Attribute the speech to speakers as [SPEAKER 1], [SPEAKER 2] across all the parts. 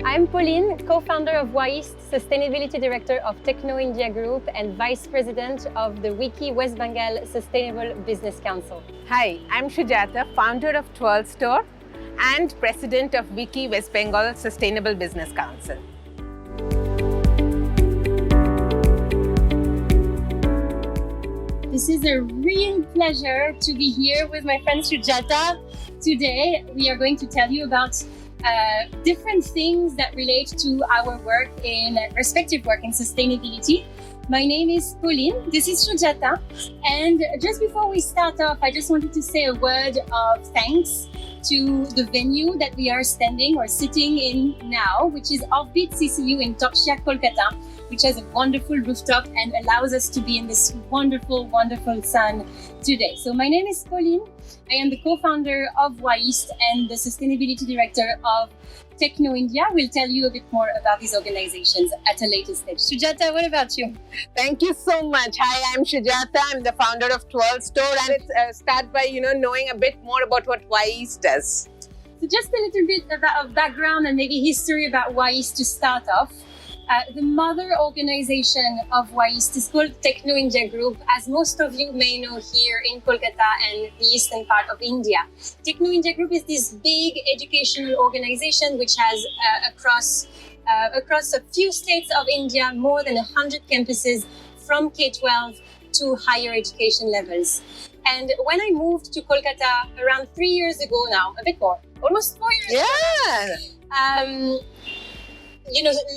[SPEAKER 1] I'm Pauline, co-founder of WIST, Sustainability Director of Techno India Group and Vice President of the Wiki West Bengal Sustainable Business Council.
[SPEAKER 2] Hi, I'm Shujata, founder of 12 Store and President of Wiki West Bengal Sustainable Business Council.
[SPEAKER 1] This is a real pleasure to be here with my friend Shujata. Today, we are going to tell you about different things that relate to our work in respective work in sustainability. My name is Pauline, this is Shujata, and just before we start off, I just wanted to say a word of thanks to the venue that we are standing or sitting in now, which is Offbeat CCU in Topshia, Kolkata, which has a wonderful rooftop and allows us to be in this wonderful, wonderful sun today. So my name is Pauline. I am the co-founder of WIST and the Sustainability Director of Techno India. We'll tell you a bit more about these organizations at a later stage. Shujata, what about you?
[SPEAKER 2] Thank you so much. Hi, I'm Shujata. I'm the founder of 12 Store, and let's start by knowing a bit more about what WIST does.
[SPEAKER 1] So just a little bit of background and maybe history about WIST to start off. The mother organization of WIST is called Techno India Group, as most of you may know here in Kolkata and the eastern part of India. Techno India Group is this big educational organization which has across a few states of India more than 100 campuses from K-12 to higher education levels. And when I moved to Kolkata around 3 years ago now, a bit more, almost 4 years ago,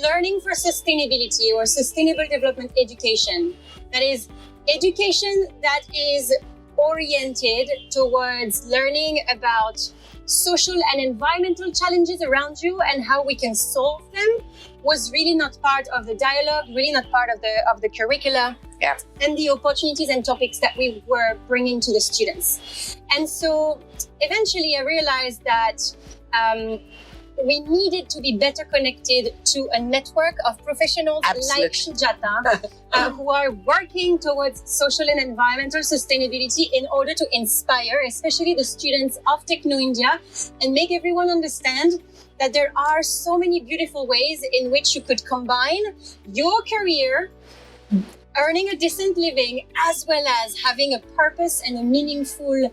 [SPEAKER 1] learning for sustainability or sustainable development education. That is education that is oriented towards learning about social and environmental challenges around you and how we can solve them was really not part of the dialogue, really not part of the curricula and the opportunities and topics that we were bringing to the students. And so eventually I realized that we needed to be better connected to a network of professionals like Shujata who are working towards social and environmental sustainability in order to inspire, especially the students of Techno India, and make everyone understand that there are so many beautiful ways in which you could combine your career, earning a decent living, as well as having a purpose and a meaningful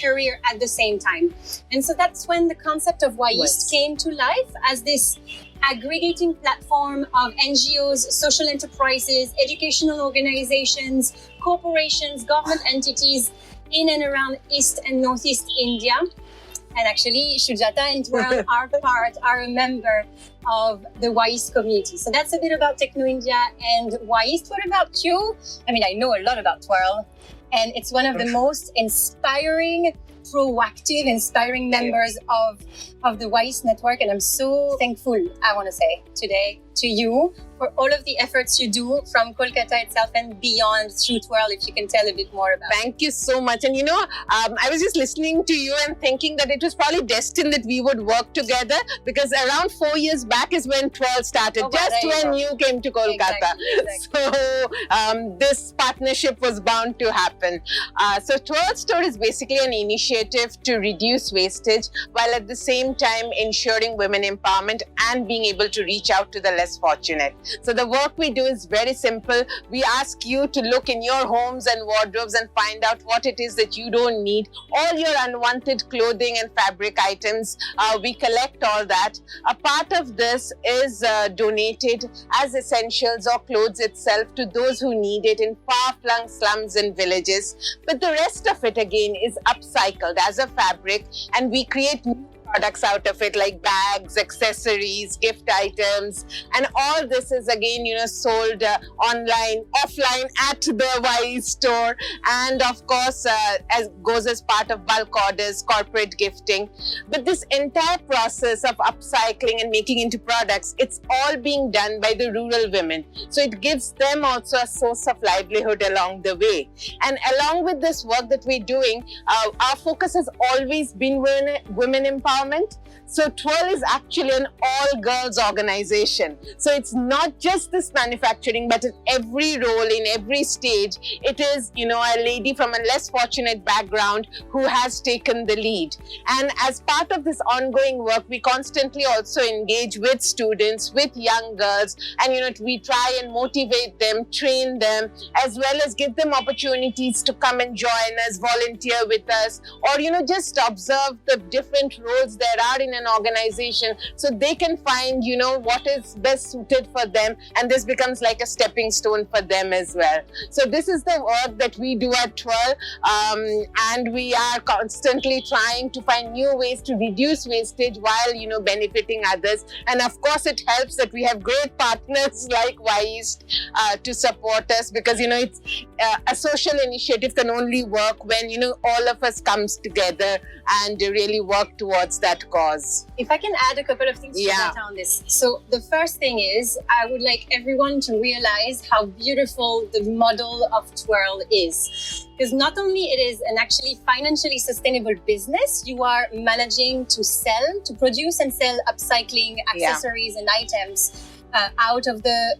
[SPEAKER 1] career at the same time. And so that's when the concept of WIST came to life as this aggregating platform of NGOs, social enterprises, educational organizations, corporations, government entities in and around East and Northeast India. And actually, Shujata and Twirl are a member of the WIST community. So that's a bit about Techno India and WIST. What about you? I mean, I know a lot about Twirl, and it's one of the most inspiring, proactive, inspiring members of the WIST network. And I'm so thankful, I want to say, today to you for all of the efforts you do from Kolkata itself and beyond through Twirl, if you can tell a bit more about it.
[SPEAKER 2] Thank you so much. And I was just listening to you and thinking that it was probably destined that we would work together, because around 4 years back is when Twirl started, when you came to Kolkata. Exactly. So this partnership was bound to happen. So 12 Store is basically an initiative to reduce wastage while at the same time ensuring women empowerment and being able to reach out to the less fortunate. So the work we do is very simple. We ask you to look in your homes and wardrobes and find out what it is that you don't need. All your unwanted clothing and fabric items, we collect all that. A part of this is donated as essentials or clothes itself to those who need it in far-flung slums and villages. But the rest of it again is upcycled as a fabric, and we create new products out of it, like bags, accessories, gift items, and all this is again sold online, offline at the WIST store, and of course goes as part of bulk orders, corporate gifting. But this entire process of upcycling and making into products, it's all being done by the rural women, so it gives them also a source of livelihood along the way. And along with this work that we're doing, our focus has always been women empowerment empowerment. So Twirl is actually an all-girls organization. So it's not just this manufacturing, but in every role, in every stage, it is, a lady from a less fortunate background who has taken the lead. And as part of this ongoing work, we constantly also engage with students, with young girls, and, we try and motivate them, train them, as well as give them opportunities to come and join us, volunteer with us, or, just observe the different roles there are in an organization, so they can find, what is best suited for them, and this becomes like a stepping stone for them as well. So this is the work that we do at Twirl, and we are constantly trying to find new ways to reduce wastage while, benefiting others. And of course, it helps that we have great partners like Wise to support us, because, it's a social initiative can only work when, all of us comes together and really work towards that cause.
[SPEAKER 1] If I can add a couple of things to that on this. So the first thing is, I would like everyone to realize how beautiful the model of Twirl is. Because not only it is an actually financially sustainable business, you are managing to produce and sell upcycling accessories and items out of the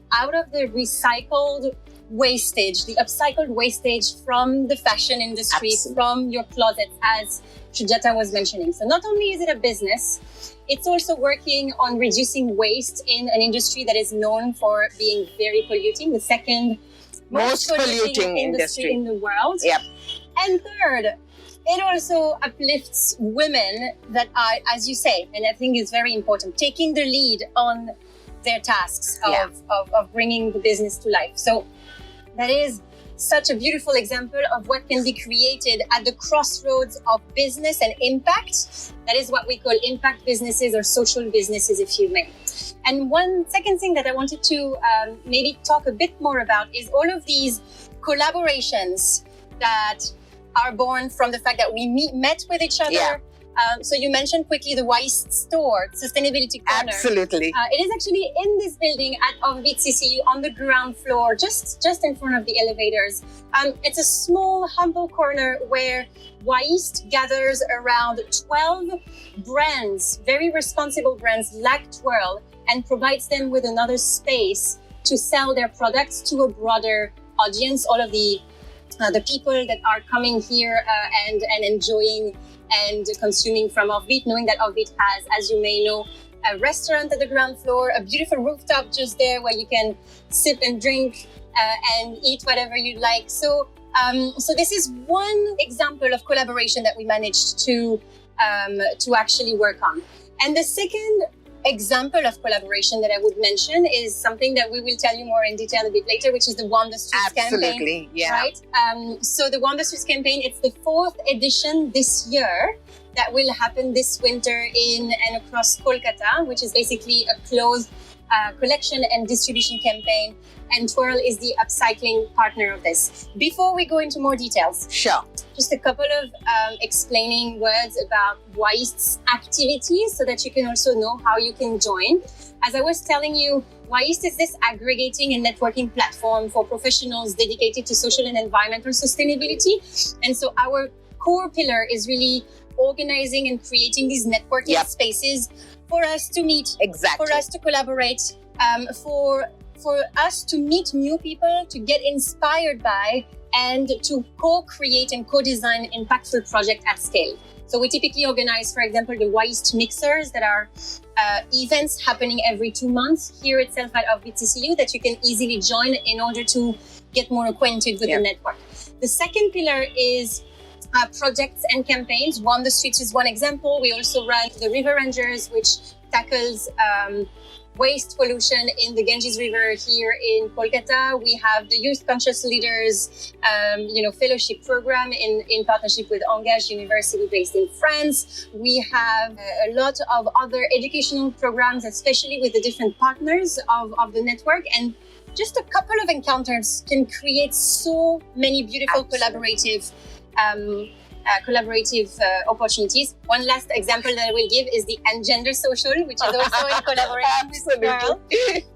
[SPEAKER 1] recycled wastage, the upcycled wastage from the fashion industry, from your closets, as Sujata was mentioning. So not only is it a business, it's also working on reducing waste in an industry that is known for being very polluting, the second most polluting industry in the world.
[SPEAKER 2] Yep.
[SPEAKER 1] And third, it also uplifts women that are, as you say, and I think is very important, taking the lead on their tasks of bringing the business to life. So that is such a beautiful example of what can be created at the crossroads of business and impact. That is what we call impact businesses or social businesses, if you may. And one second thing that I wanted to maybe talk a bit more about is all of these collaborations that are born from the fact that we met with each other.
[SPEAKER 2] Yeah.
[SPEAKER 1] So you mentioned quickly the Wise store, Sustainability Corner.
[SPEAKER 2] Absolutely.
[SPEAKER 1] It is actually in this building at Offbeat CCU on the ground floor, just in front of the elevators. It's a small, humble corner where Wise gathers around 12 brands, very responsible brands like Twirl, and provides them with another space to sell their products to a broader audience. All of the people that are coming here and enjoying and consuming from Offbeat, knowing that Offbeat has, as you may know, a restaurant at the ground floor, a beautiful rooftop just there where you can sip and drink and eat whatever you'd like. So this is one example of collaboration that we managed to actually work on. And the second example of collaboration that I would mention is something that we will tell you more in detail a bit later, which is the Wander Streets campaign.
[SPEAKER 2] Absolutely, yeah.
[SPEAKER 1] Right? So the Wander Streets campaign, it's the 4th edition this year that will happen this winter in and across Kolkata, which is basically a closed collection and distribution campaign. And Twirl is the upcycling partner of this. Before we go into more details,
[SPEAKER 2] sure,
[SPEAKER 1] just a couple of explaining words about Wise's activities so that you can also know how you can join. As I was telling you, Wise is this aggregating and networking platform for professionals dedicated to social and environmental sustainability. And so our core pillar is really organizing and creating these networking spaces for us to meet, for us to collaborate, for us to meet new people, to get inspired by, and to co-create and co-design impactful projects at scale. So we typically organize, for example, the Wise Mixers that are events happening every 2 months here itself at Offbeat CCU that you can easily join in order to get more acquainted with the network. The second pillar is projects and campaigns. Wander Streets is one example. We also run the River Rangers, which tackles waste pollution in the Ganges River here in Kolkata. We have the Youth Conscious Leaders fellowship program in partnership with Engage University based in France. We have a lot of other educational programs, especially with the different partners of the network. And just a couple of encounters can create so many beautiful collaborative collaborative opportunities. One last example that I will give is the Engender Social, which is also in collaboration with Pearl,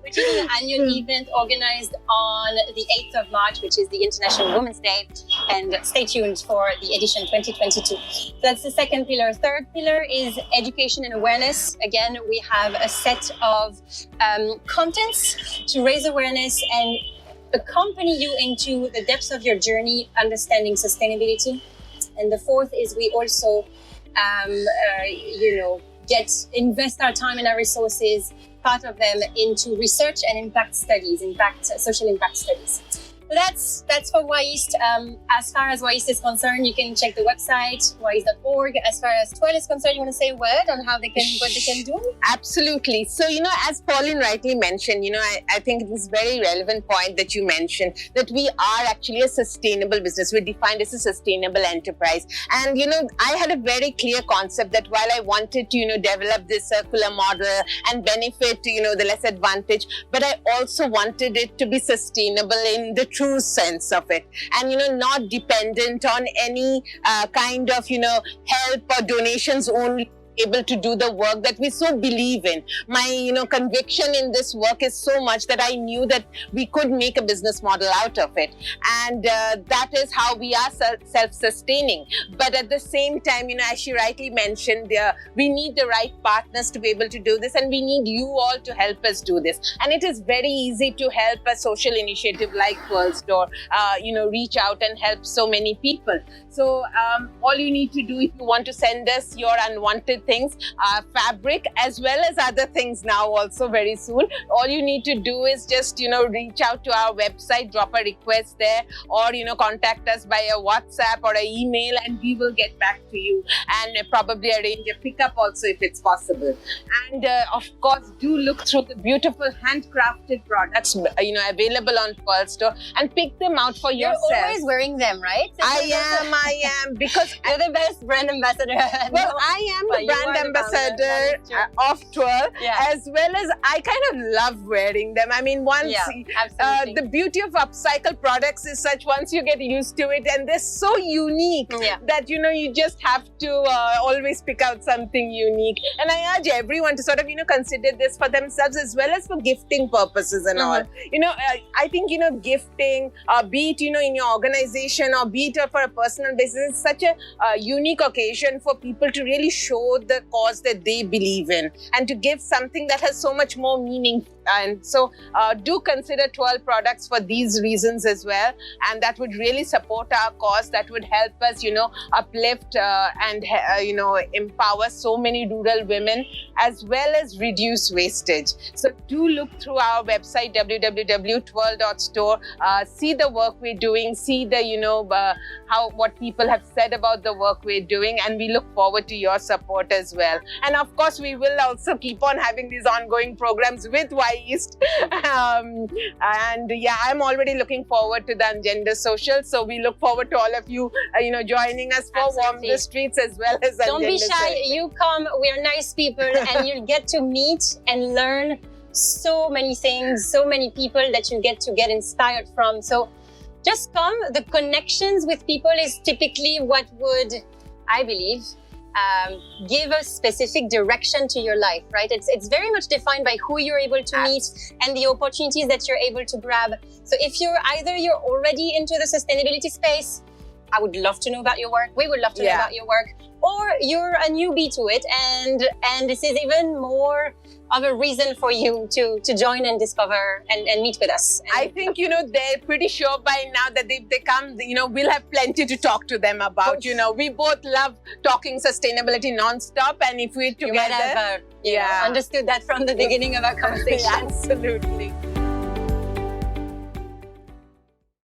[SPEAKER 1] which is an annual event organized on the 8th of March, which is the International Women's Day. And stay tuned for the edition 2022. So that's the second pillar. Third pillar is education and awareness. Again, we have a set of contents to raise awareness and accompany you into the depths of your journey, understanding sustainability. And the fourth is we also, invest our time and our resources, part of them, into research and impact studies, social impact studies. So that's for WAIST. As far as WAIST is concerned, you can check the website, waist.org. As far as Twirl is concerned, you want to say a word on what they can do?
[SPEAKER 2] Absolutely. So, as Pauline rightly mentioned, I think it was a very relevant point that you mentioned, that we are actually a sustainable business. We're defined as a sustainable enterprise. And, I had a very clear concept that while I wanted to, develop this circular model and benefit, the less advantage, but I also wanted it to be sustainable in the true sense of it, and not dependent on any kind of help or donations only, able to do the work that we so believe in. My conviction in this work is so much that I knew that we could make a business model out of it, and that is how we are self-sustaining. But at the same time, as she rightly mentioned, we need the right partners to be able to do this, and we need you all to help us do this. And it is very easy to help a social initiative like Pearl Store reach out and help so many people. So all you need to do, if you want to send us your unwanted things, fabric as well as other things now also very soon, all you need to do is just reach out to our website, drop a request there, or contact us by a WhatsApp or an email, and we will get back to you and probably arrange a pickup also if it's possible. And of course, do look through the beautiful handcrafted products available on Pearl Store and pick them out for yourself.
[SPEAKER 1] You're always wearing them, right?
[SPEAKER 2] I am, because
[SPEAKER 1] you're the best brand ambassador.
[SPEAKER 2] Well, I am the brand ambassador of Twirl, as well as I kind of love wearing them. I mean, the beauty of upcycle products is such, once you get used to it, and they're so unique that you just have to always pick out something unique. And I urge everyone to sort of consider this for themselves as well as for gifting purposes and all. I think gifting, be it in your organization or be it for a personal basis, is such a unique occasion for people to really show the cause that they believe in and to give something that has so much more meaning. And so do consider Twirl products for these reasons as well, and that would really support our cause. That would help us uplift and empower so many rural women, as well as reduce wastage. So do look through our website, www.twirl.store, see the work we're doing, see the what people have said about the work we're doing, and we look forward to your support as well. And of course, we will also keep on having these ongoing programs with WAIST. I'm already looking forward to the Engender Social. So we look forward to all of you, joining us for Warm the Streets as well as
[SPEAKER 1] Don't be shy. You come. We're nice people, and you'll get to meet and learn so many things, so many people that you get inspired from. So just come. The connections with people is typically what would, I believe, give a specific direction to your life, right? It's very much defined by who you're able to meet and the opportunities that you're able to grab. So if you're already into the sustainability space, I would love to know about your work. We would love to know about your work. Or you're a newbie to it, and this is even more of a reason for you to join and discover and meet with us.
[SPEAKER 2] I think, they're pretty sure by now that if they come, we'll have plenty to talk to them about. We both love talking sustainability nonstop, and if we're together...
[SPEAKER 1] You might have understood that from the beginning of our conversation.
[SPEAKER 2] Absolutely.